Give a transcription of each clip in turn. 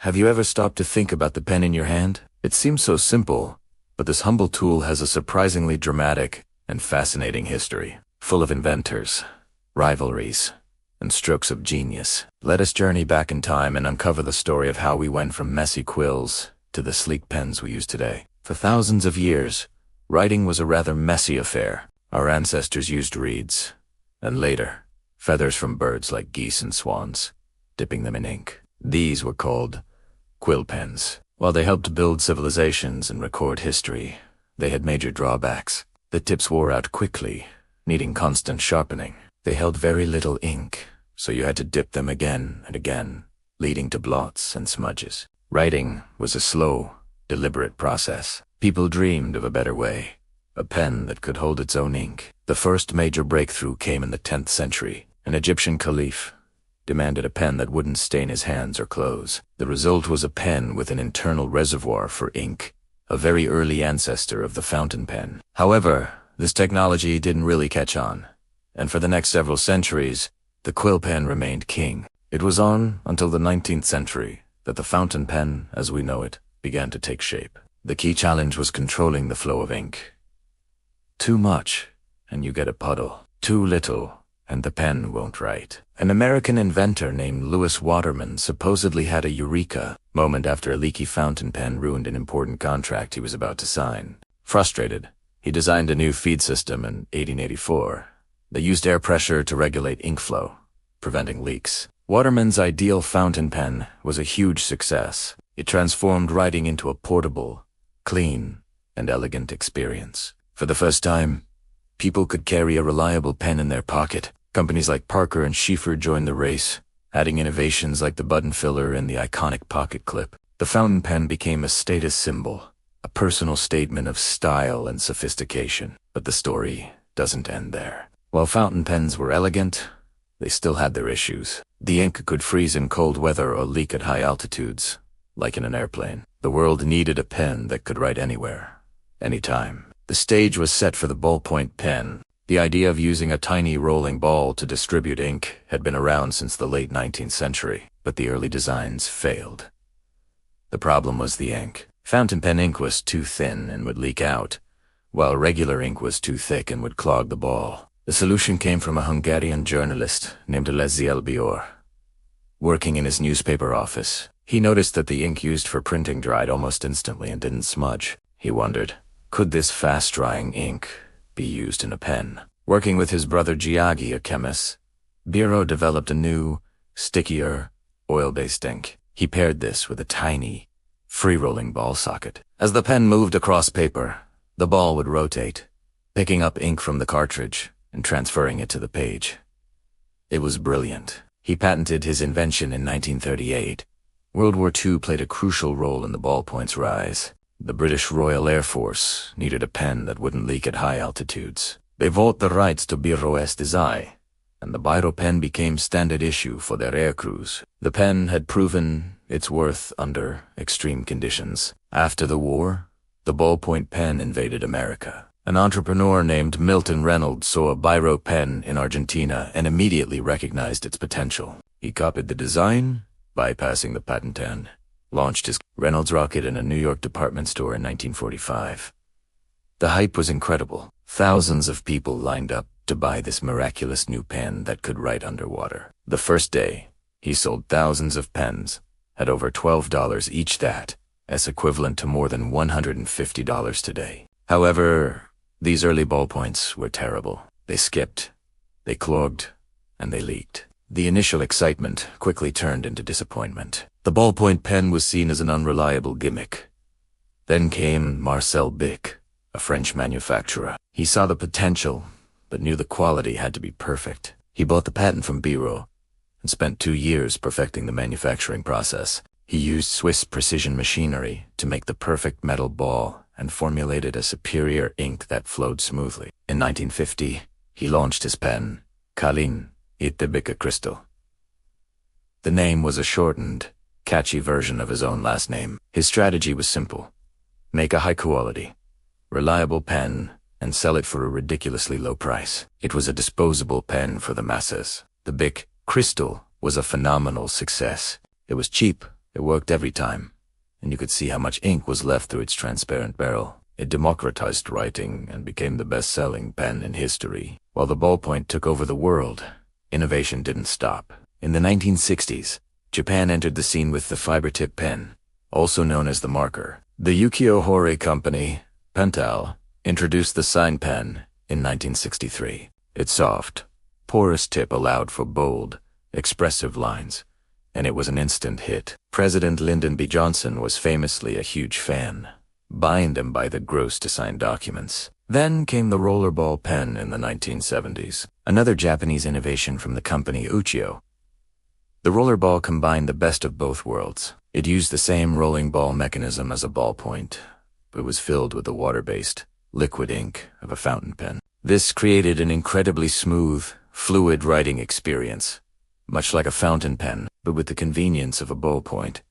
Have you ever stopped to think about the pen in your hand? It seems so simple, but this humble tool has a surprisingly dramatic and fascinating history, full of inventors, rivalries, and strokes of genius. Let us journey back in time and uncover the story of how we went from messy quills to the sleek pens we use today. For thousands of years, writing was a rather messy affair. Our ancestors used reeds, and later, feathers from birds like geese and swans, dipping them in ink. These were called quill pens. While they helped build civilizations and record history, they had major drawbacks. The tips wore out quickly, needing constant sharpening. They held very little ink, so you had to dip them again and again, leading to blots and smudges. Writing was a slow, deliberate process. People dreamed of a better way, a pen that could hold its own ink. The first major breakthrough came in the 10th century. An Egyptian caliph demanded a pen that wouldn't stain his hands or clothes. The result was a pen with an internal reservoir for ink, a very early ancestor of the fountain pen. However, this technology didn't really catch on, and for the next several centuries, the quill pen remained king. It was on until the 19th century that the fountain pen, as we know it, began to take shape. The key challenge was controlling the flow of ink. Too much, and you get a puddle. Too little, and the pen won't write. An American inventor named Louis Waterman supposedly had a eureka moment after a leaky fountain pen ruined an important contract he was about to sign. Frustrated, he designed a new feed system in 1884 that used air pressure to regulate ink flow, preventing leaks. Waterman's ideal fountain pen was a huge success. It transformed writing into a portable, clean, and elegant experience. For the first time, people could carry a reliable pen in their pocket. Companies like Parker and Schieffer joined the race, adding innovations like the button filler and the iconic pocket clip. The fountain pen became a status symbol, a personal statement of style and sophistication. But the story doesn't end there. While fountain pens were elegant, they still had their issues. The ink could freeze in cold weather or leak at high altitudes, like in an airplane. The world needed a pen that could write anywhere, anytime. The stage was set for the ballpoint pen. The idea of using a tiny rolling ball to distribute ink had been around since the late 19th century, but the early designs failed. The problem was the ink. Fountain pen ink was too thin and would leak out, while regular ink was too thick and would clog the ball. The solution came from a Hungarian journalist named Leziel Bior. Working in his newspaper office, he noticed that the ink used for printing dried almost instantly and didn't smudge. He wondered, could this fast-drying ink be used in a pen? Working with his brother Giagi, a chemist, Biro developed a new, stickier, oil-based ink. He paired this with a tiny, free-rolling ball socket. As the pen moved across paper, the ball would rotate, picking up ink from the cartridge and transferring it to the page. It was brilliant. He patented his invention in 1938. World War II played a crucial role in the ballpoint's rise. The British Royal Air Force needed a pen that wouldn't leak at high altitudes. They bought the rights to Biro Design, and the Biro pen became standard issue for their air crews. The pen had proven its worth under extreme conditions. After the war, the ballpoint pen invaded America. An entrepreneur named Milton Reynolds saw a Biro pen in Argentina and immediately recognized its potential. He copied the design, bypassing the patent and launched his Reynolds rocket in a New York department store in 1945. The hype was incredible. Thousands of people lined up to buy this miraculous new pen that could write underwater. The first day, he sold thousands of pens at over $12 each, that as equivalent to more than $150 today. However, these early ballpoints were terrible. They skipped, they clogged, and they leaked. The initial excitement quickly turned into disappointment. The ballpoint pen was seen as an unreliable gimmick. Then came Marcel Bic, a French manufacturer. He saw the potential, but knew the quality had to be perfect. He bought the patent from Biro and spent 2 years perfecting the manufacturing process. He used Swiss precision machinery to make the perfect metal ball and formulated a superior ink that flowed smoothly. In 1950, he launched his pen, Kalin Itebika Crystal. The name was a shortened, catchy version of his own last name. His strategy was simple: make a high-quality, reliable pen and sell it for a ridiculously low price. It was a disposable pen for the masses. The Bic Crystal was a phenomenal success. It was cheap It worked every time, and you could see how much ink was left through its transparent barrel. It democratized writing and became the best-selling pen in history. While the ballpoint took over the world, innovation didn't stop. In the 1960s, Japan entered the scene with the fiber-tip pen, also known as the marker. The Ukiyo-Hori company, Pental, introduced the sign pen in 1963. Its soft, porous tip allowed for bold, expressive lines, and it was an instant hit. President Lyndon B. Johnson was famously a huge fan, buying them by the gross to sign documents. Then came the rollerball pen in the 1970s, another Japanese innovation from the company Uchiyo. The rollerball combined the best of both worlds. It used the same rolling ball mechanism as a ballpoint, but was filled with the water-based, liquid ink of a fountain pen. This created an incredibly smooth, fluid writing experience, much like a fountain pen, but with the convenience of a ballpoint.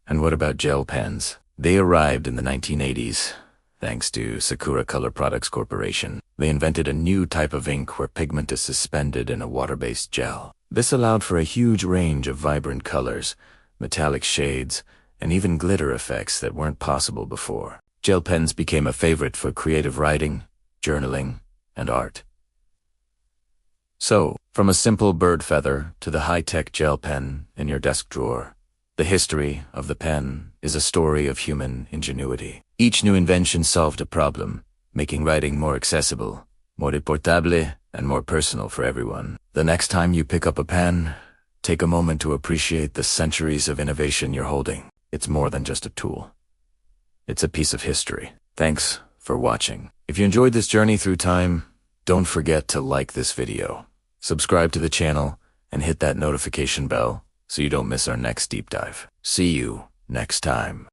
And what about gel pens? They arrived in the 1980s, thanks to Sakura Color Products Corporation. They invented a new type of ink where pigment is suspended in a water-based gel. This allowed for a huge range of vibrant colors, metallic shades, and even glitter effects that weren't possible before. Gel pens became a favorite for creative writing, journaling, and art. So, from a simple bird feather to the high-tech gel pen in your desk drawer, the history of the pen is a story of human ingenuity. Each new invention solved a problem, making writing more accessible, more portable, and more personal for everyone. The next time you pick up a pen, take a moment to appreciate the centuries of innovation you're holding. It's more than just a tool. It's a piece of history. Thanks for watching. If you enjoyed this journey through time, don't forget to like this video, subscribe to the channel, and hit that notification bell so you don't miss our next deep dive. See you next time.